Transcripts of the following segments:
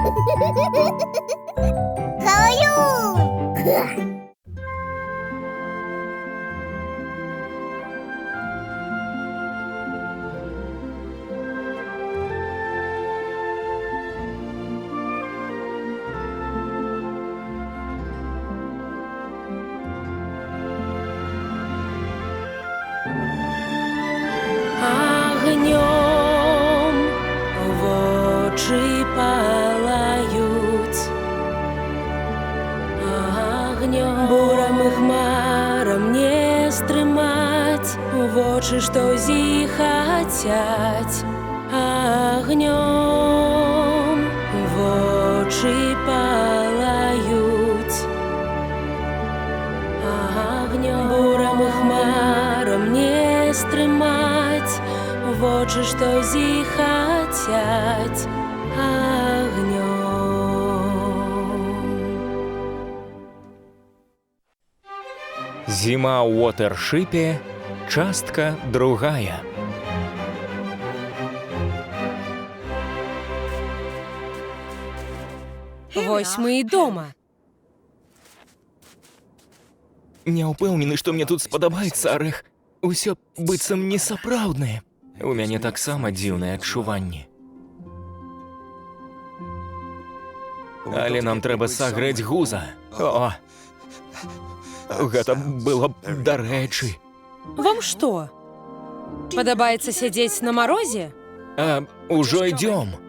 Каю! Огнем в очі палають, огнем бурами хмарам не стримать, в очі що зіхатять, огнем в очі палають, огнем бурами хмарам не стримать, в очі що зіхатять, огнем. Зима у Уотершипе, частка другая. Вось мы і дома. Не ўпэўнены, што мне тут спадабаецца, Арэх. Усё быццам несапраўднае. У мяне таксама дзіўныя адчуванні. Але нам трэба сагрэць гуза. О! Гэта было б дарэчы. Вам што? Падабаецца сядзець на марозе? А ўжо ідём.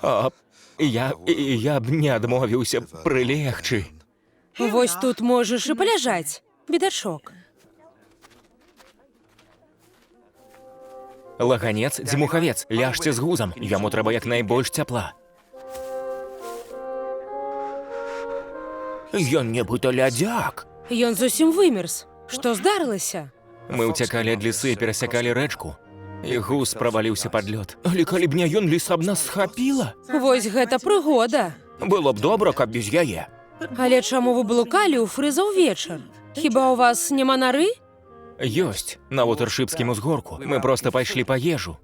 А, я б не адмовіўся прылегчы. Вось тут можаш і паляжаць, бедачок. Лаганец, дзьмухавец, ляжце з гузам. Яму трэба як найбольш цяпла. Ён нібыта лядзяк. Ён зусім вымерз. Што здарылася? Мы ўцякалі ад лісы і перасякалі рэчку. І гуз праваліўся пад лёд. Але калі б не ён, ліса б нас схапіла. Вось гэта прыгода. Было б добра, каб без яе. Але чаму вы блукалі ў фрыза ўвечар? Хіба ў вас няма нары? Ёсць, на Уотершипскім узгорку. Мы проста пайшлі па ежу.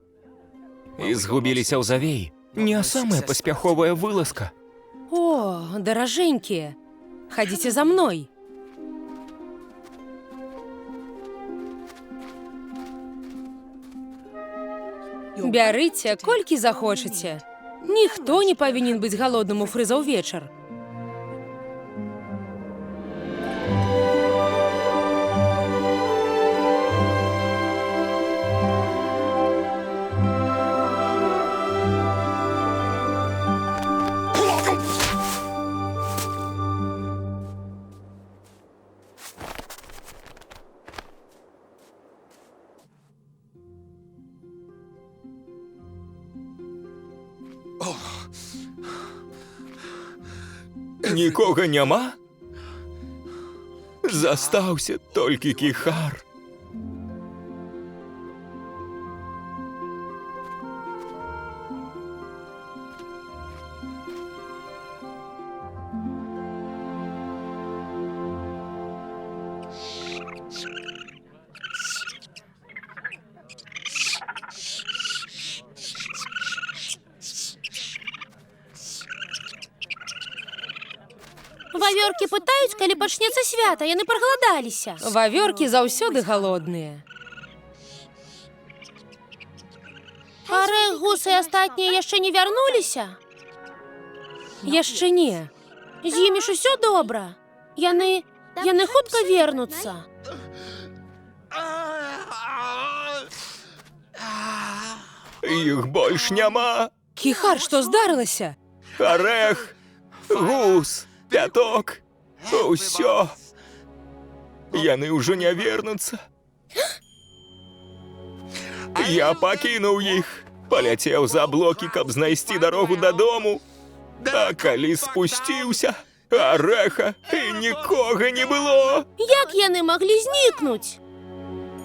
І згубіліся ў завеі. Не самая паспяховая вылазка. О, даражэнькія. Хадзіце за мной. Бярыце, колькі захочаце. Ніхто не павінен быць галодным у фрыза ўвечар. Нікога няма? Застаўся толькі кіхар. Вавёркі пытаюць, калі пачнецца свята, яны прагаладаліся. Вавёркі заўсёды галодныя. Арэх, гус і астатнія яшчэ не вярнуліся? Яшчэ не. З імі ж усё добра. Яны хутка вернуцца. Іх больш няма. Кіхар, што здарылася? Арэх, гус, пяток, усё. Яны ўжо не вернуцца. Я пакінуў іх, паляцеў за блокі, каб знайсці дарогу дадому. А калі спусціўся, ареха і нікога не було. Як яны маглі знікнуць?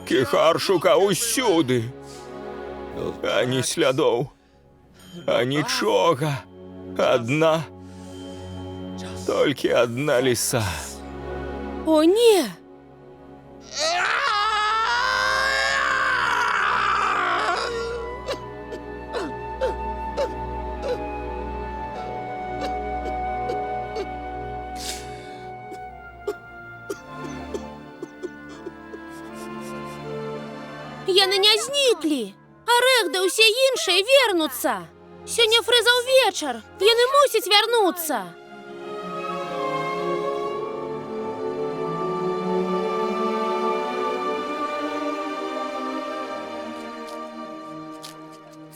Кіхар шукав усюди. Ані слядов, анічога. Толькі одна ліса. О, не! Яны не зніклі. Арэх да ўсе іншыя вернуцца. Сёння фрызаў вечар. Яны мусяць вярнуцца.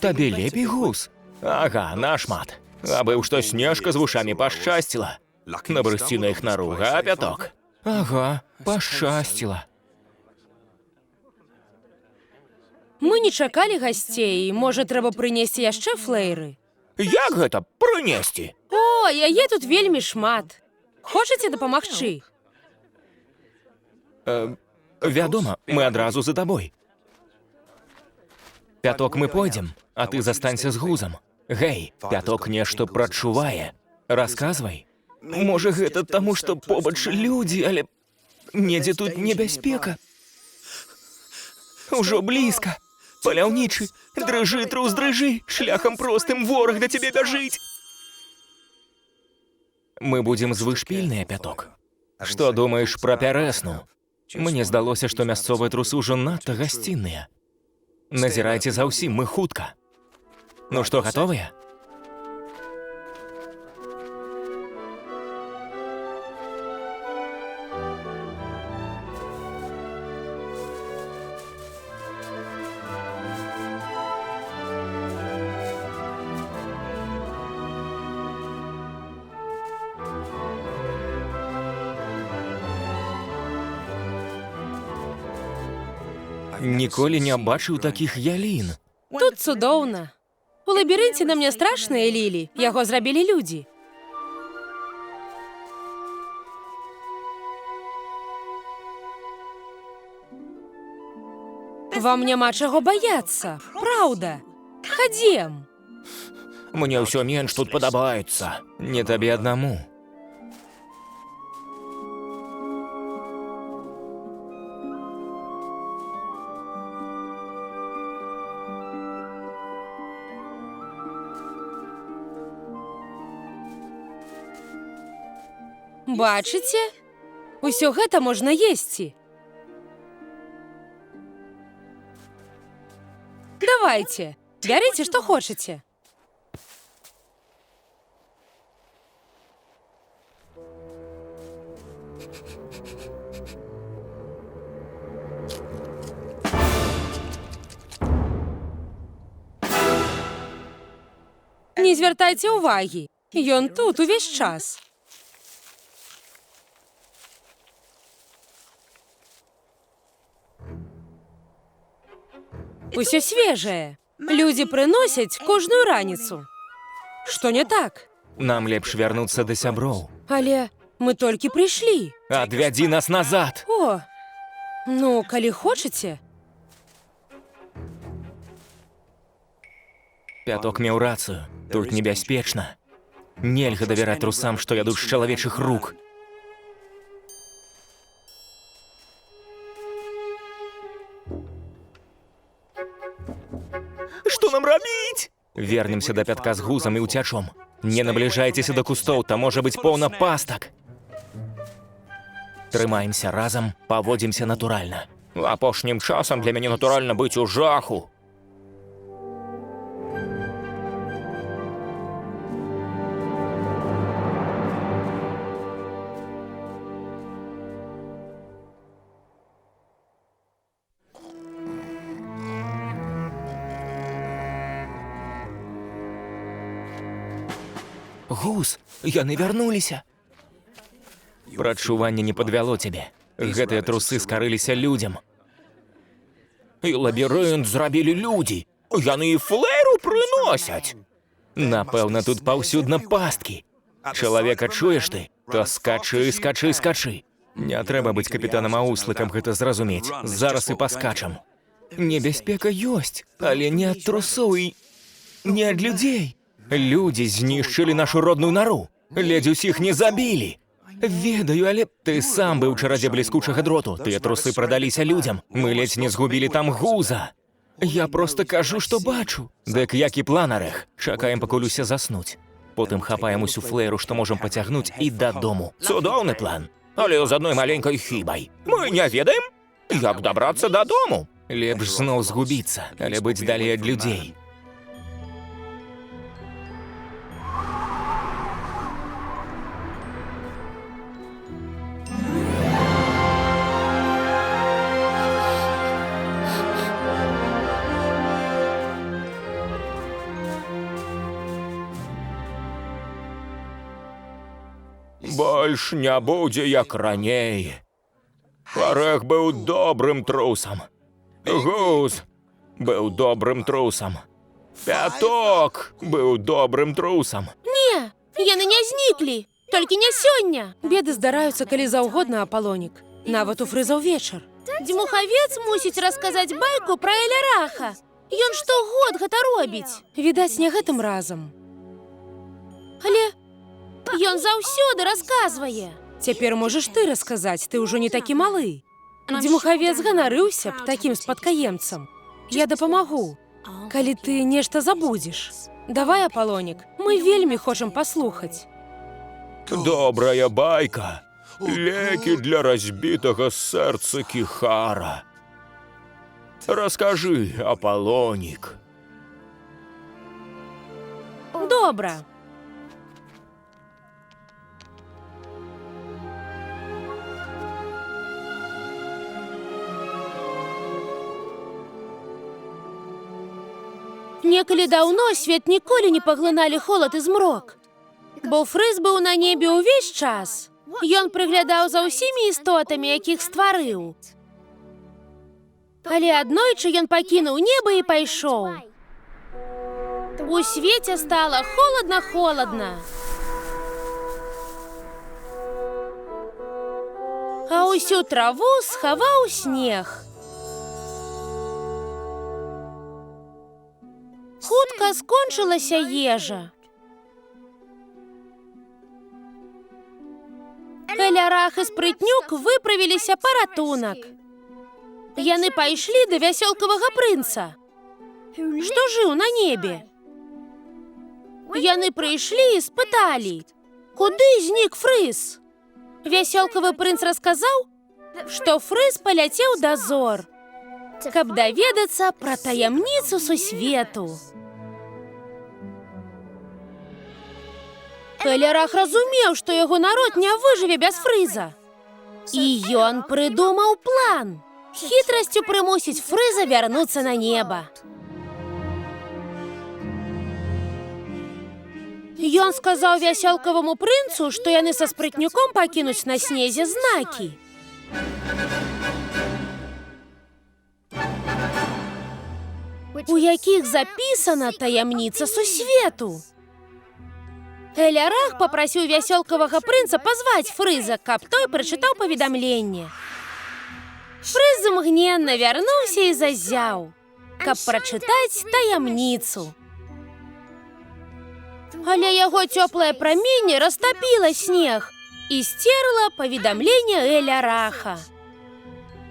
Табе лепей, Гус? Ага, нашмат. Аби што снежка з вушамі пашчасціла. Набрысці на іх нару, га, Пяток? Ага, пашчасціла. Мы не чакалі гасцей, можа, трэба прынесці яшчэ флэйры? Як гэта прынесці? О, яе тут вельмі шмат. Хочаце дапамагчы? Вядома, мы адразу за табой. Пяток, мы пойдзем, а ты застанься з Гузам. Гэй, Пяток нешта прачувае. Расказвай. Можа, гэта таму, што побач людзі, але недзе тут небяспека. Ужо блізка. Паляўнічы, дрыжы, трус, дрыжы, шляхам простым вораг да цябе бяжыць. Мы будзем звышпільныя, Пяток. Што думаеш пра пярэсну? Мне здалося, што мясцовыя трусы ўжо надта гасцінныя. Назірайце за ўсім, мы хутка. Ну што, гатовыя? Ніколі не бачыў такіх ялін. Тут цудоўна. У лабірынце на мне страшныя лілі. Яго зрабілі людзі. Вам няма чаго баяцца. Праўда. Хадзем. Мне ўсё менш тут падабаецца. Не табе аднаму. Бачыце? Усё гэта можна есці. Давайце, бярыце, што хочаце. Не звяртайце ўвагі. Ён тут увесь час. Усё свежае. Людзі прыносяць кожную раніцу. Што не так? Нам лепш вярнуцца да сяброў. Але мы толькі прыйшлі. Адвядзі нас назад. О, ну, калі хочаце. Пяток меў рацыю. Тут небяспечна. Нельга давяраць трусам, што ядуць з чалавечых рук. Што нам рабіць? Вернемся да Пятка з Гузам і ўцячом. Не набліжайцеся да кустоў, там можа быць поўна пастак. Трымаемся разам, паводзімся натуральна. Апошнім часам для мяне натуральна быць у жаху. Гус, яны вярнуліся. Прачуванне не падвяло цябе. Гэтыя трусы скарыліся людзям. І лабірынт зрабілі людзі. Яны і флэйру прыносяць. Напэўна, тут паўсюдна пасткі. Чалавека чуеш ты? То скачы, скачы, скачы. Не трэба быць капітанам Ауслы, каб гэта зразумець. Зараз і паскачам. Небяспека ёсць, але не ад трусоў і не ад людзей. Людзі знішчылі нашу родную нару. Ледзь усіх не забілі. Ведаю, але ты сам быў чарадзе бліскучага дроту. Тыя трусы прадаліся людзям. Мы ледзь не згубілі там гуза. Я проста кажу, што бачу. Дык як і план, Арэх. Чакаем, пакуль усе заснуць. Потым хапаем усю флэйру, што можам пацягнуць, і дадому. Цудоўны план. Але з адной маленькай хібай. Мы не ведаем, як дабрацца дадому. Лепш зноў згубіцца, але быць далей ад людзей. Больш не будзе, як раней. Арэх быў добрым трусам. Гуз быў добрым трусам. Пяток быў добрым трусам. Не, яны не зніклі, толькі не сёння. Беды здараюцца калі заўгодна, Апалонік. Нават у Фрыза ўвечар. Дзьмухавец мусіць расказаць байку пра Эляраха. Ён штогод гэта робіць. Відаць, не гэтым разам. Але ён заўсёды расказвае. Цяпер можаш ты расказаць, ты ўжо не такі малы. Дзьмухавец ганарыўся б такім спадкаемцам. Я дапамагу, калі ты нешта забудзеш. Давай, Апалонік, мы вельмі хочам паслухаць. Добрая байка. Лекі для разбітага сэрца кіхара. Раскажы, Апалонік. Добра. Некалі даўно свет ніколі не паглыналі холад і змрок. Бо Фрыз быў на небе ўвесь час. Ён прыглядаў за ўсімі істотамі, якіх стварыў. Але аднойчы ён пакінуў неба і пайшоў. У свеце стала холадна-холадна. А ўсю траву схаваў снег. Хутка скончылася ежа. Элярах і Спрытнюк выправіліся па ратунак. Яны пайшлі да вясёлкавага прынца, што жыў на небе. Яны прыйшлі і спыталі, куды знік Фрыз. Вясёлкавы прынц расказаў, што Фрыз паляцеў да зор, каб даведацца пра таямніцу сусвету. Элярах разумеў, што яго народ не выжыве без Фрыза. І ён прыдумаў план. Хітрасцю прымусіць Фрыза вярнуцца на неба. Ён сказаў вясёлкаваму прынцу, што яны са Спрытнюком пакінуць на снезе знакі. У якіх запісана таямніца сусвету. Элярах папрасіў вясёлкавага прынца пазваць Фрыза, каб той прачытаў паведамленне. Фрыз мгненна вярнуўся і зазяў, каб прачытаць таямніцу. Але яго цёплае праменне растапіла снег і сцерла паведамленне Эляраха.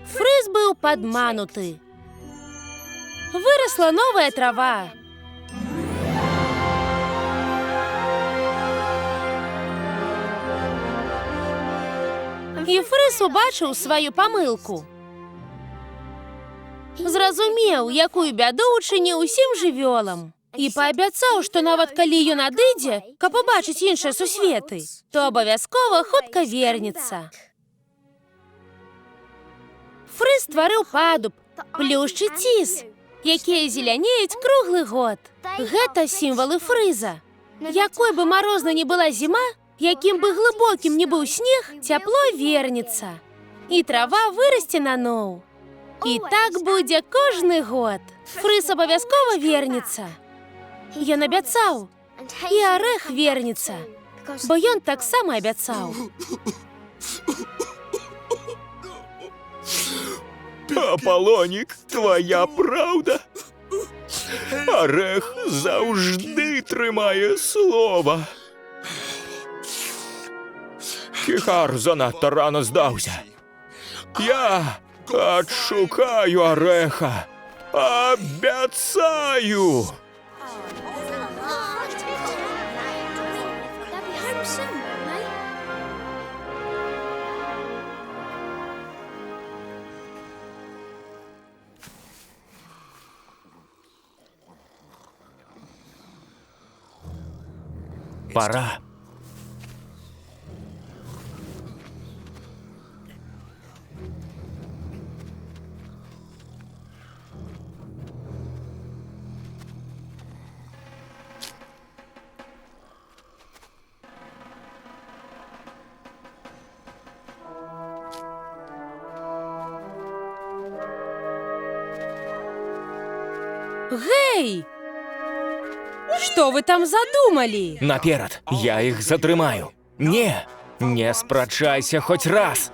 Фрыз быў падмануты. Вырасла новая трава. І Фрыз убачыў сваю памылку. Зразумеў, якую бяду учыніў усім жывёлам. І паабяцаў, што нават калі ён адыдзе, каб убачыць іншыя сусветы, то абавязкова хутка вернецца. Фрыз стварыў падуб, плюшч і ціз, якія зелянеюць круглы год. Гэта сімвалы Фрыза. Якой бы марозна не была зіма, якім бы глыбокім не быў снег, цяпло вернецца. І трава вырасце наноў. І так будзе кожны год. Фрыз абавязкова вернецца. Ён абяцаў. І Арэх вернецца. бо ён таксама абяцаў. Аполлонік, твоя правда? Арех завжди тримає слово. Кіхар занадто рано здався. Я відшукаю Ареха. Обіцяю. Пора. Гей! Что вы там задумали? Наперед, я их затримаю. Не спрачайся хоть раз.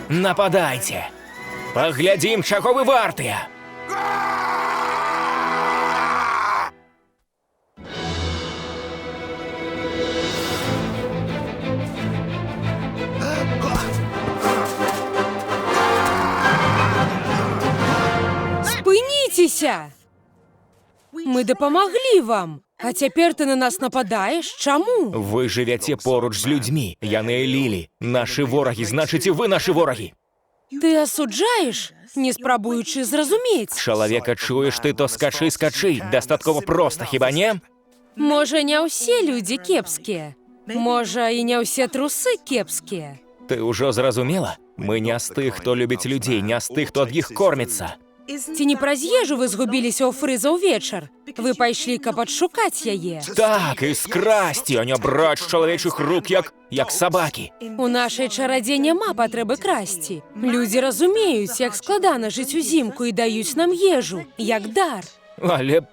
Нападайте. Поглядим, чего вы вартые. Спыніцеся! Мы дапамаглі вам. А цяпер ты на нас нападаеш? Чаму? Вы жывяце поруч з людзьмі. Яны лілі. Нашы ворагі, значыць, і вы нашы ворагі. Ты асуджаеш, не спрабуючы зразумець. Чалавека чуеш ты, то скачы. Дастаткова проста, хіба не? Можа, не ўсе людзі кепскія. Можа, і не ўсе трусы кепскія. Ты ўжо зразумела? Мы не з тых, хто любіць людзей, не з тых, хто ад іх корміцца. Ці не праз ежу вы згубіліся ў Фрыза ўвечар? Вы пайшлі, каб адшукаць яе. Так, і скрасці, а не браць з чалавечых рук, як сабакі. У нашай чарадзе няма патрэбы красці. Людзі разумеюць, як складана жыць узімку і даюць нам ежу, як дар. Але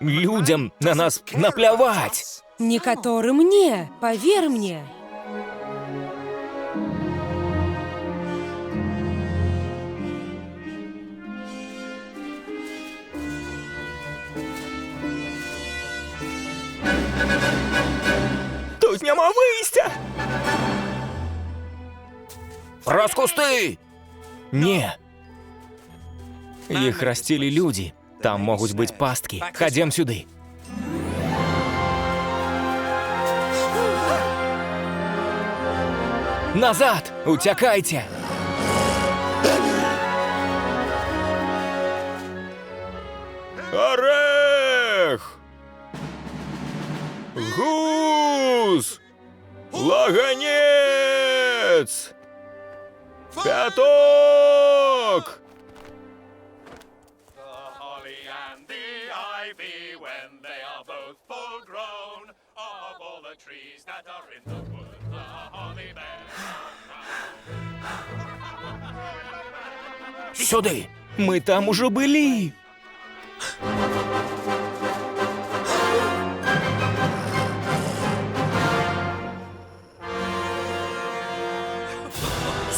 людзям на нас напляваць. Некаторым не, павер мне. Тут няма выйсця! Праз кусты! Не. Іх расцілі людзі. Там могуць быць пасткі. Хадзем сюды. Назад! Уцякайце! Арех! Гус! Лаганец! Пяток! Сюды! Мы там уже были!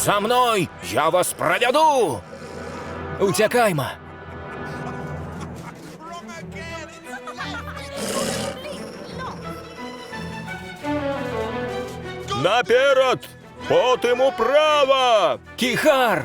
За мной! Я вас проведу! Уцякайма! Наперед! Потым управа! Кіхар!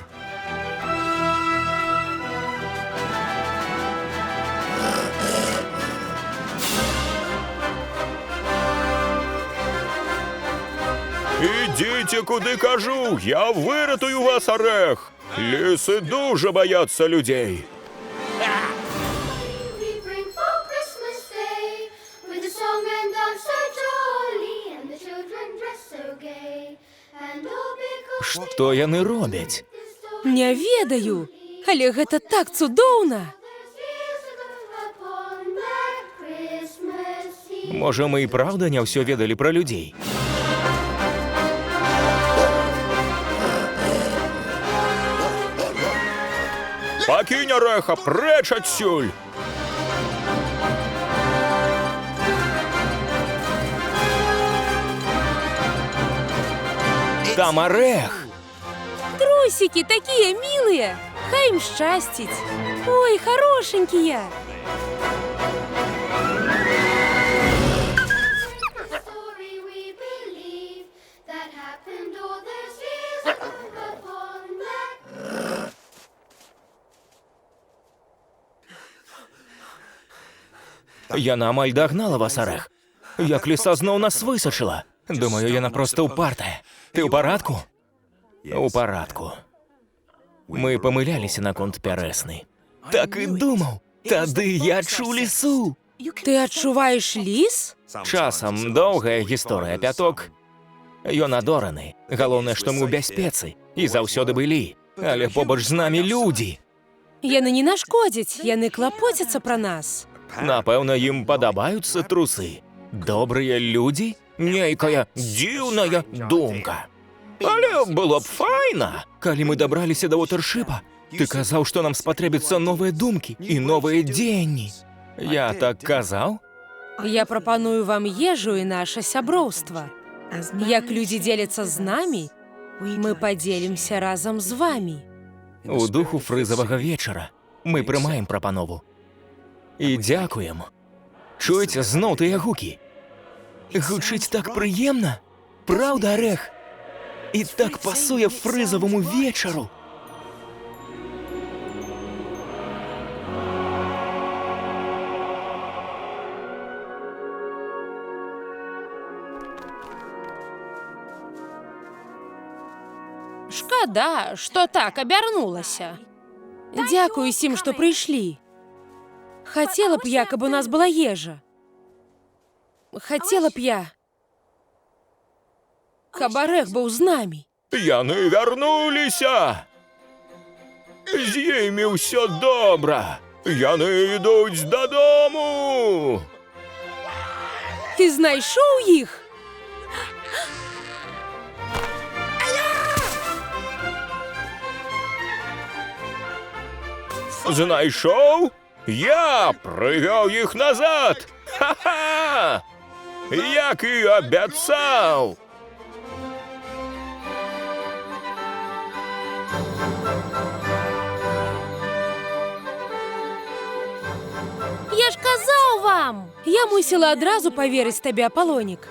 Ідіть, куди кажу! Я вирятую вас, Арех! Ліси дуже бояться людей. Што яны робяць? Не ведаю, але гэта так цудоўна. Можа, мы і праўда не ўсё ведалі пра людзей? Пакінь Ареха, прэч адсюль! там орех. Трусики такие милые. Хай им счастить. Ой, хорошенькие. Story we believe that happened all those years upon that. Яна амаль дагнала вас, орех. Як ліса зноў нас высачыла. Думаю, яна проста ўпартая. Ты ў парадку? У парадку. Мы памыляліся наконт пярэсны. Так і думаў. Тады я чуў лісу. Ты адчуваеш ліс? Часам доўгая гісторыя, пяток. Ён адораны. Галоўнае, што мы ў бяспецы. І заўсёды былі. Але побач з намі людзі. Яны не нашкодзяць, яны клапоцяцца пра нас. Напэўна, ім падабаюцца трусы. Добрыя людзі? Нейкая дзіўная думка. Але было б файна, калі мы дабраліся да Вотершипа. Ты казаў, што нам спатрэбяцца новыя думкі і новыя дзеянні. Я так казаў? Я прапаную вам ежу і наша сяброўства. Як людзі дзеляцца з намі, мы падзелімся разам з вамі. У духу фрызавага вечара мы прымаем прапанову. І дзякуем. Чуеце зноў тыя гукі? Гучыць так прыемна. Праўда, орех? І так пасуе фрызаваму вечару. Шкада, што так абярнулася. Дзякую усім, што прыйшлі. Хацела б я, каб у нас была ежа. Хацела б я, каб орех быў з намі. Яны вярнуліся! З імі ўсё добра! Яны ідуць дадому! Ты знайшоў іх? Знайшоў? Я прывёў іх назад! Ха-ха! Як і абяцаў! Я ж казаў вам! Я мусіла адразу паверыць табе, Апалонік.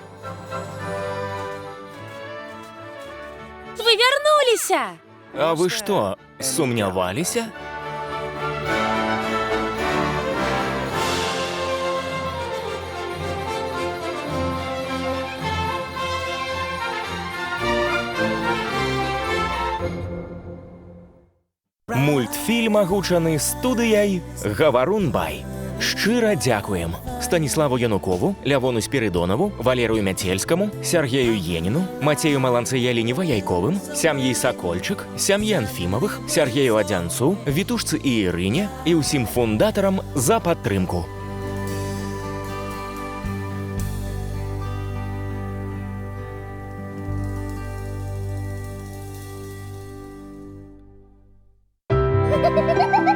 Вы вярнуліся! А вы што, сумняваліся? Мультфільм агучаны студыяй «Гаварун-бай». Шчыра дзякуем Станіславу Янукову, Лявону Спірыдонаву, Валерыю Мяцельскаму, Сергею Еніну, Мацею Маланцы-Ялінева-Яйковым, сям'і Сакольчык, сям'і Анфімавых, Сергею Адзянцу, Вітушцы і Ірыне і ўсім фундатарам за падтрымку. Ha ha ha ha!